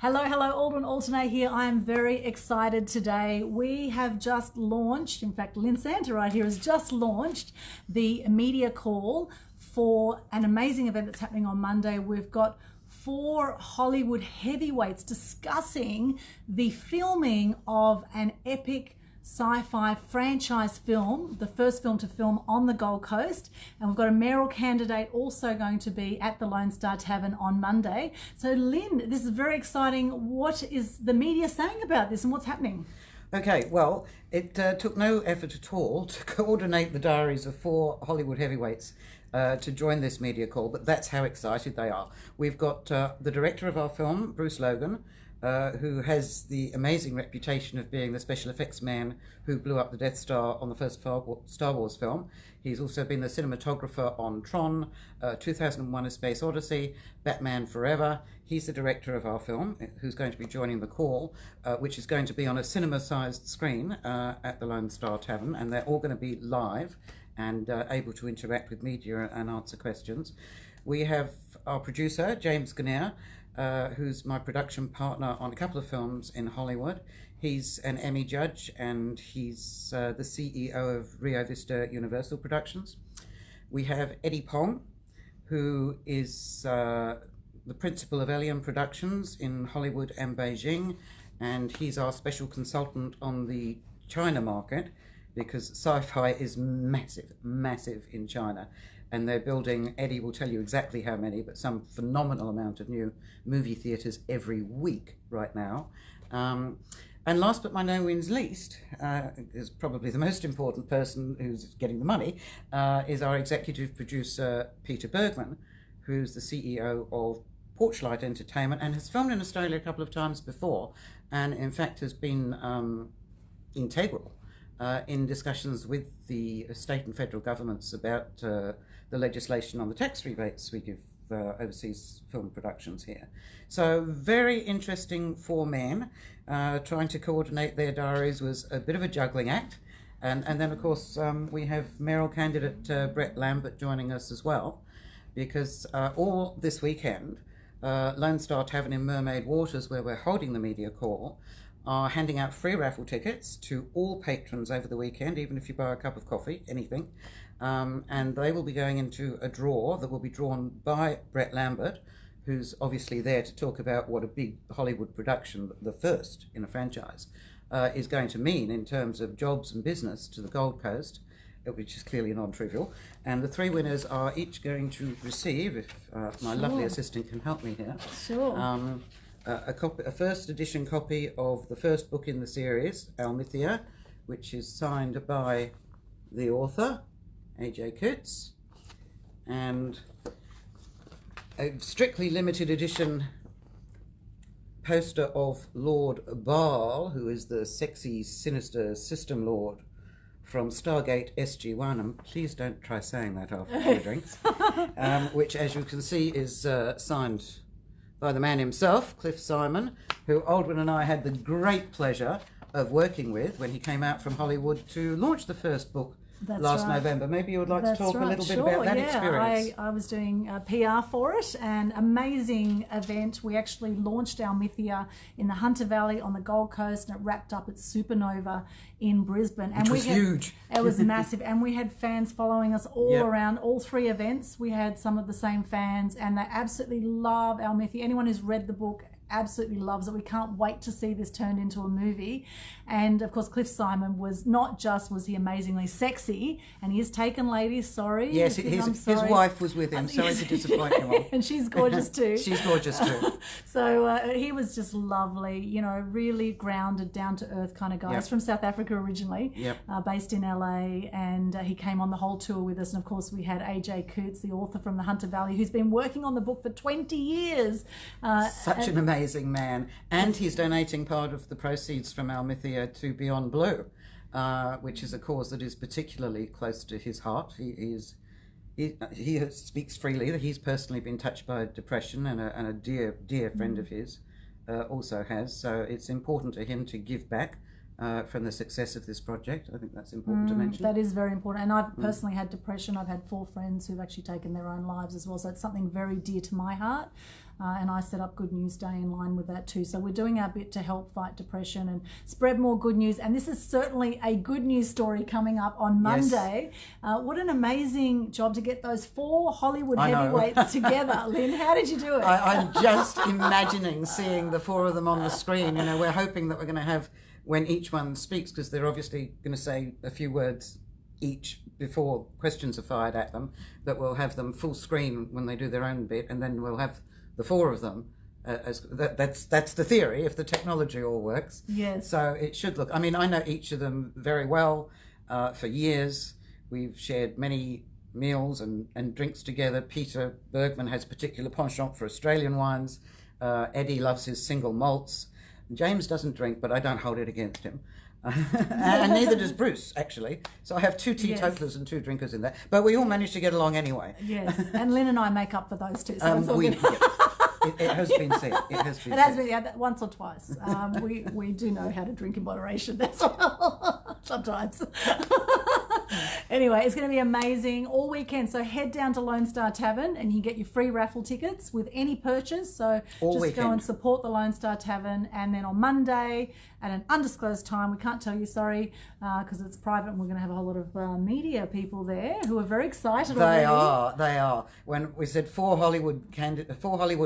Hello, Aldwyn, Altuney here. I am very excited today. We have just launched, in fact, Lynn Santer right here has just launched the media call for an amazing event that's happening on Monday. We've got 4 Hollywood heavyweights discussing the filming of an epic sci-fi franchise film, the first film to film on the Gold Coast, and we've got a mayoral candidate also going to be at the Lonestar Tavern on Monday. So Lynn, this is very exciting. What is the media saying about this and what's happening? Okay, well, it took no effort at all to coordinate the diaries of 4 Hollywood heavyweights to join this media call, but that's how excited they are. We've got the director of our film, Bruce Logan, who has the amazing reputation of being the special effects man who blew up the Death Star on the first Star Wars film. He's also been the cinematographer on Tron, 2001: A Space Odyssey, Batman Forever. He's the director of our film, who's going to be joining the call, which is going to be on a cinema-sized screen at the Lonestar Tavern, and they're all going to be live and able to interact with media and answer questions. We have our producer, James Ganea, who's my production partner on a couple of films in Hollywood. He's an Emmy judge and he's the CEO of Rio Vista Universal Productions. We have Eddie Pong, who is the principal of Alien Productions in Hollywood and Beijing, and he's our special consultant on the China market because Sci-Fi is massive in China. And they're building, Eddie will tell you exactly how many, but some phenomenal amount of new movie theatres every week right now. And last but by no means least, is probably the most important person who's getting the money, is our executive producer, Peter Bergman, who's the CEO of Porchlight Entertainment and has filmed in Australia a couple of times before, and in fact has been integral in discussions with the state and federal governments about the legislation on the tax rebates we give overseas film productions here. So very interesting 4 men. Trying to coordinate their diaries was a bit of a juggling act. And then, of course, we have mayoral candidate Brett Lambert joining us as well, because all this weekend, Lonestar Tavern in Mermaid Waters, where we're holding the media call, are handing out free raffle tickets to all patrons over the weekend, even if you buy a cup of coffee, anything. And they will be going into a draw that will be drawn by Brett Lambert, who's obviously there to talk about what a big Hollywood production, the first in a franchise, is going to mean in terms of jobs and business to the Gold Coast, which is clearly non-trivial. And the 3 winners are each going to receive, if my lovely assistant can help me here, a first edition copy of the first book in the series, Almythea, which is signed by the author, A.J. Coates, and a strictly limited edition poster of Lord Baal, who is the sexy, sinister system lord from Stargate SG-1, and please don't try saying that after a few drinks, which, as you can see, is signed by the man himself, Cliff Simon, who Aldwyn and I had the great pleasure of working with when he came out from Hollywood to launch the first book last November. Maybe you would like to talk a little bit about that experience. I was doing PR for it, and amazing event. We actually launched Almythea in the Hunter Valley on the Gold Coast, and it wrapped up at Supernova in Brisbane. And Which was huge. It was massive, and we had fans following us all around all 3 events. We had some of the same fans, and they absolutely love Almythea. Anyone who's read the book absolutely loves it. We can't wait to see this turned into a movie. And of course, Cliff Simon was he amazingly sexy, and he is taken, ladies, sorry. Yes, his wife was with him, sorry to disappoint you all. And she's gorgeous too. She's gorgeous too. So he was just lovely, you know, really grounded, down to earth kind of guy. He's from South Africa originally, based in LA, and he came on the whole tour with us. And of course, we had A.J. Coates, the author from the Hunter Valley, who's been working on the book for 20 years. Such an amazing man, and he's donating part of the proceeds from Almythea to Beyond Blue, which is a cause that is particularly close to his heart. He speaks freely that he's personally been touched by depression, and a dear friend of his also has. So it's important to him to give back from the success of this project. I think that's important to mention. That is very important. And I've personally had depression. I've had 4 friends who've actually taken their own lives as well. So it's something very dear to my heart. and I set up Good News Day in line with that too. So we're doing our bit to help fight depression and spread more good news. And this is certainly a good news story coming up on Monday. Yes. What an amazing job to get those 4 Hollywood heavyweights together. Lynn, how did you do it? I'm just imagining seeing the 4 of them on the screen. You know, we're hoping that we're going to have, when each one speaks, because they're obviously going to say a few words each before questions are fired at them, that we'll have them full screen when they do their own bit, and then we'll have the 4 of them. That's the theory, if the technology all works. Yes. So it should look, I mean, I know each of them very well for years. We've shared many meals and drinks together. Peter Bergman has particular penchant for Australian wines. Eddie loves his single malts. James doesn't drink, but I don't hold it against him. And neither does Bruce, actually. So I have 2 teetotalers and 2 drinkers in there. But we all manage to get along anyway. Yes, and Lynn and I make up for those 2. So it's all good. It has been said. It has been yeah, once or twice. We do know how to drink in moderation. That's all. Sometimes. Anyway, it's going to be amazing all weekend. So head down to Lonestar Tavern and you get your free raffle tickets with any purchase. So all just weekend. Go and support the Lonestar Tavern. And then on Monday at an undisclosed time, we can't tell you, sorry, because it's private, and we're going to have a whole lot of media people there who are very excited They already. They are. When we said 4 Hollywood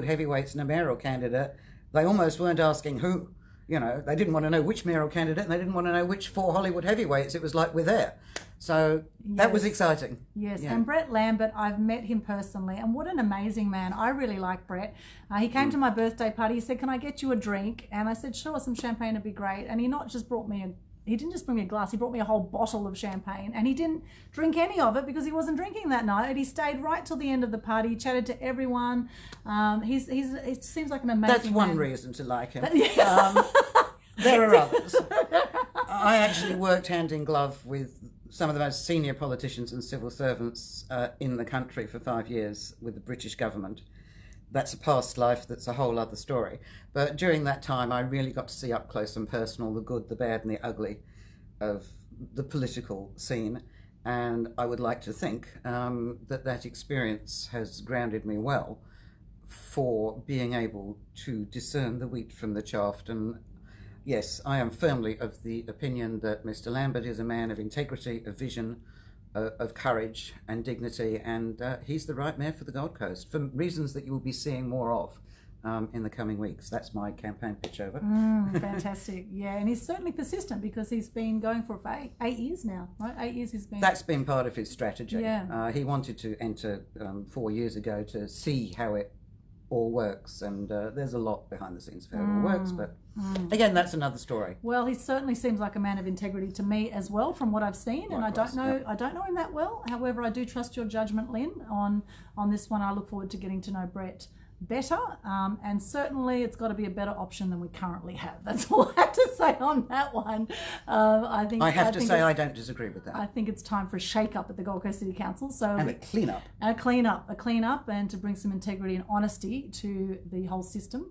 heavyweights and a mayoral candidate, they almost weren't asking who. You know, they didn't want to know which mayoral candidate, and they didn't want to know which 4 Hollywood heavyweights. It was like, we're there. So that was exciting. Yes, Yeah. and Brett Lambert, I've met him personally, and what an amazing man. I really like Brett. He came to my birthday party. He said, can I get you a drink? And I said, sure, some champagne would be great. And he not just brought me he didn't just bring me a glass, he brought me a whole bottle of champagne, and he didn't drink any of it because he wasn't drinking that night. And he stayed right till the end of the party. He chatted to everyone. It seems like an amazing That's one man. reason to like him. There are others. I actually worked hand in glove with some of the most senior politicians and civil servants in the country for 5 years with the British government. That's a past life, that's a whole other story. But during that time, I really got to see up close and personal the good, the bad and the ugly of the political scene. And I would like to think that experience has grounded me well for being able to discern the wheat from the chaff. And yes, I am firmly of the opinion that Mr. Lambert is a man of integrity, of vision, of courage and dignity, and he's the right mayor for the Gold Coast for reasons that you will be seeing more of in the coming weeks. That's my campaign pitch over. Fantastic. Yeah, and he's certainly persistent because he's been going for 8 years now, right? 8 years he's been... That's been part of his strategy. Yeah. He wanted to enter 4 years ago to see how it all works, and there's a lot behind the scenes of how it all works, but again, that's another story. Well, he certainly seems like a man of integrity to me as well, from what I've seen. And Likewise, I don't know him that well. However, I do trust your judgment, Lynn, on this one. I look forward to getting to know Brett better, and certainly it's got to be a better option than we currently have. That's all I have to say on that one. I don't disagree with that. I think it's time for a shake-up at the Gold Coast City Council. And a clean-up. A clean-up, and to bring some integrity and honesty to the whole system.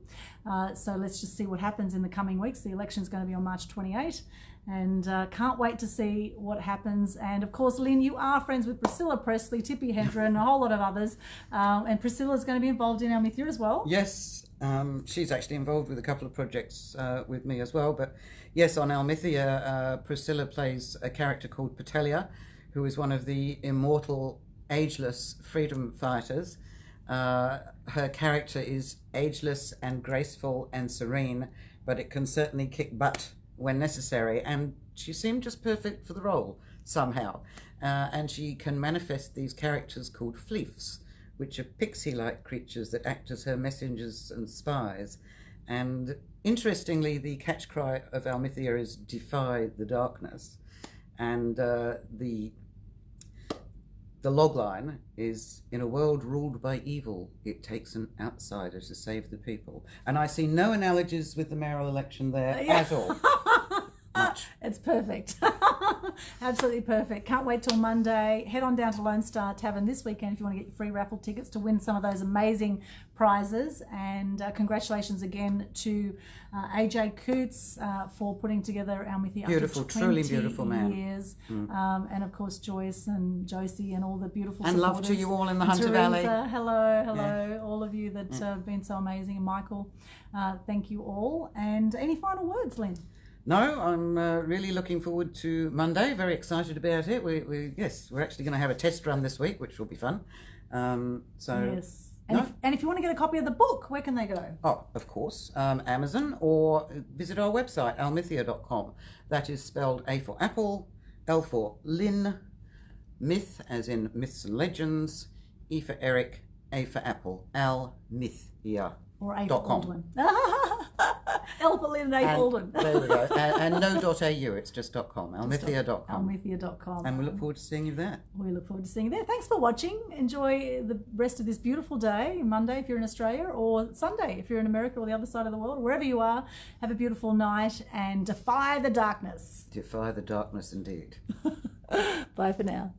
So let's just see what happens in the coming weeks. The election's going to be on March 28. And can't wait to see what happens. And of course, Lynn, you are friends with Priscilla Presley, Tippi Hedren, and a whole lot of others. And Priscilla's going to be involved in Almythea as well. Yes, she's actually involved with a couple of projects with me as well. But yes, on Almythea, Priscilla plays a character called Petelia, who is one of the immortal, ageless freedom fighters. Her character is ageless and graceful and serene, but it can certainly kick butt when necessary, and she seemed just perfect for the role somehow. And she can manifest these characters called fleefs, which are pixie-like creatures that act as her messengers and spies. And interestingly, the catch cry of Almythea is "Defy the darkness," and the logline is, "In a world ruled by evil, it takes an outsider to save the people." And I see no analogies with the mayoral election there at all. much. It's perfect. Absolutely perfect. Can't wait till Monday. Head on down to Lonestar Tavern this weekend if you want to get your free raffle tickets to win some of those amazing prizes. And congratulations again to AJ Coots for putting together Almythea. Beautiful, truly beautiful man. Years. And of course Joyce and Josie and all the beautiful and supporters. love to you all in the Hunter Teresa, Valley. hello, all of you that have been so amazing. And Michael, thank you all. And any final words, Lynn? No, I'm really looking forward to Monday. Very excited about it. We're actually going to have a test run this week, which will be fun. Yes. And if you want to get a copy of the book, where can they go? Oh, of course, Amazon, or visit our website, almythea.com. That is spelled A for Apple, L for Lynn, myth as in myths and legends, E for Eric, A for Apple, Almythea. Or A for Aldwyn. L for Lynn and A for Aldwyn. There we go. And no .au, it's just .com, almythea.com. Almythea.com. And we look forward to seeing you there. We look forward to seeing you there. Thanks for watching. Enjoy the rest of this beautiful day, Monday if you're in Australia, or Sunday if you're in America or the other side of the world, wherever you are. Have a beautiful night and defy the darkness. Defy the darkness indeed. Bye for now.